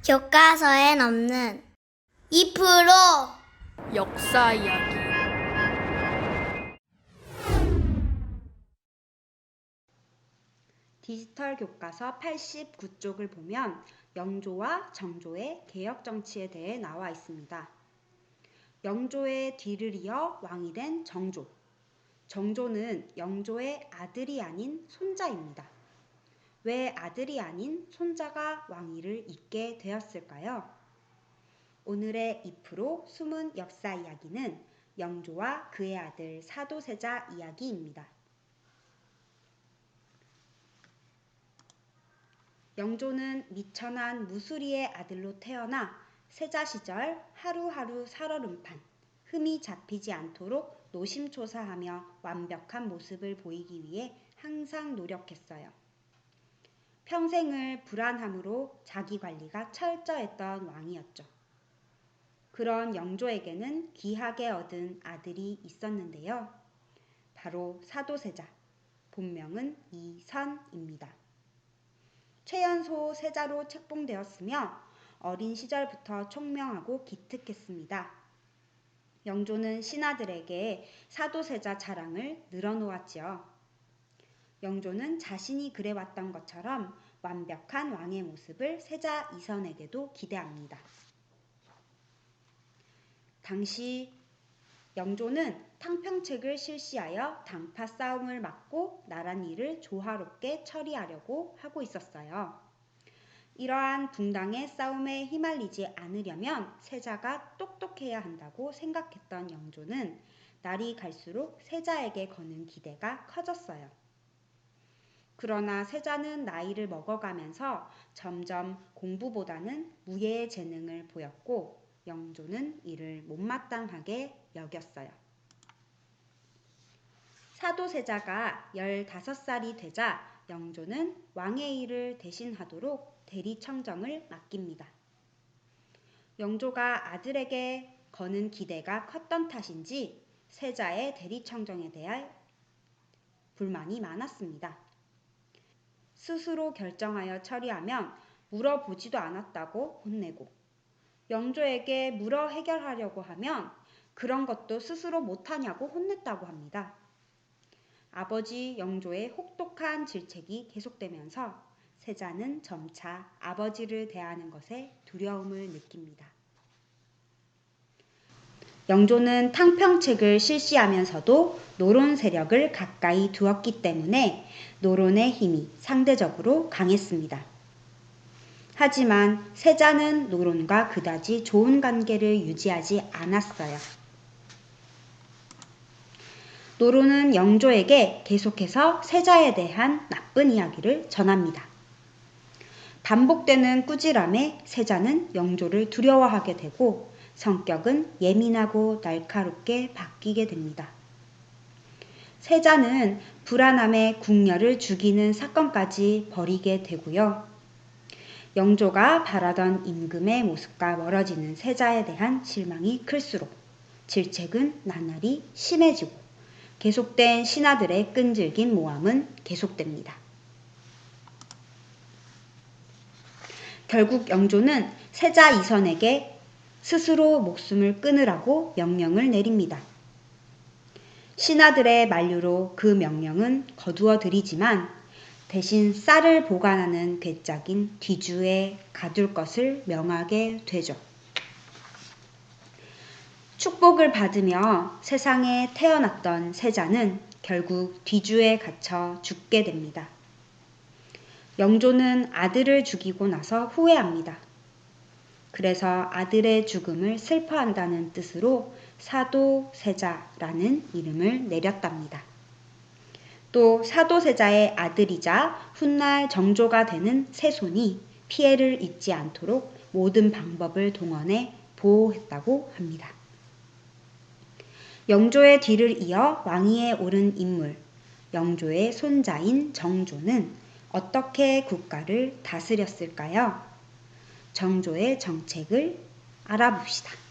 교과서엔 없는 2% 역사 이야기. 디지털 교과서 89쪽을 보면 영조와 정조의 개혁 정치에 대해 나와 있습니다. 영조의 뒤를 이어 왕이 된 정조. 정조는 영조의 아들이 아닌 손자입니다. 왜 아들이 아닌 손자가 왕위를 잇게 되었을까요? 오늘의 2% 숨은 역사 이야기는 영조와 그의 아들 사도세자 이야기입니다. 영조는 미천한 무수리의 아들로 태어나 세자 시절 하루하루 살얼음판, 흠이 잡히지 않도록 노심초사하며 완벽한 모습을 보이기 위해 항상 노력했어요. 평생을 불안함으로 자기 관리가 철저했던 왕이었죠. 그런 영조에게는 귀하게 얻은 아들이 있었는데요. 바로 사도세자, 본명은 이선입니다. 최연소 세자로 책봉되었으며 어린 시절부터 총명하고 기특했습니다. 영조는 신하들에게 사도세자 자랑을 늘어놓았지요. 영조는 자신이 그래왔던 것처럼 완벽한 왕의 모습을 세자 이선에게도 기대합니다. 당시 영조는 탕평책을 실시하여 당파 싸움을 막고 나랏일을 조화롭게 처리하려고 하고 있었어요. 이러한 붕당의 싸움에 휘말리지 않으려면 세자가 똑똑해야 한다고 생각했던 영조는 날이 갈수록 세자에게 거는 기대가 커졌어요. 그러나 세자는 나이를 먹어가면서 점점 공부보다는 무예의 재능을 보였고 영조는 이를 못마땅하게 여겼어요. 사도세자가 15살이 되자 영조는 왕의 일을 대신하도록 대리청정을 맡깁니다. 영조가 아들에게 거는 기대가 컸던 탓인지 세자의 대리청정에 대한 불만이 많았습니다. 스스로 결정하여 처리하면 물어보지도 않았다고 혼내고 영조에게 물어 해결하려고 하면 그런 것도 스스로 못하냐고 혼냈다고 합니다. 아버지 영조의 혹독한 질책이 계속되면서 세자는 점차 아버지를 대하는 것에 두려움을 느낍니다. 영조는 탕평책을 실시하면서도 노론 세력을 가까이 두었기 때문에 노론의 힘이 상대적으로 강했습니다. 하지만 세자는 노론과 그다지 좋은 관계를 유지하지 않았어요. 노론은 영조에게 계속해서 세자에 대한 나쁜 이야기를 전합니다. 반복되는 꾸지람에 세자는 영조를 두려워하게 되고 성격은 예민하고 날카롭게 바뀌게 됩니다. 세자는 불안함에 궁녀를 죽이는 사건까지 벌이게 되고요. 영조가 바라던 임금의 모습과 멀어지는 세자에 대한 실망이 클수록 질책은 나날이 심해지고 계속된 신하들의 끈질긴 모함은 계속됩니다. 결국 영조는 세자 이선에게 스스로 목숨을 끊으라고 명령을 내립니다. 신하들의 만류로 그 명령은 거두어 드리지만 대신 쌀을 보관하는 괴짝인 뒤주에 가둘 것을 명하게 되죠. 축복을 받으며 세상에 태어났던 세자는 결국 뒤주에 갇혀 죽게 됩니다. 영조는 아들을 죽이고 나서 후회합니다. 그래서 아들의 죽음을 슬퍼한다는 뜻으로 사도세자라는 이름을 내렸답니다. 또 사도세자의 아들이자 훗날 정조가 되는 세손이 피해를 입지 않도록 모든 방법을 동원해 보호했다고 합니다. 영조의 뒤를 이어 왕위에 오른 인물, 영조의 손자인 정조는 어떻게 국가를 다스렸을까요? 정조의 정책을 알아봅시다.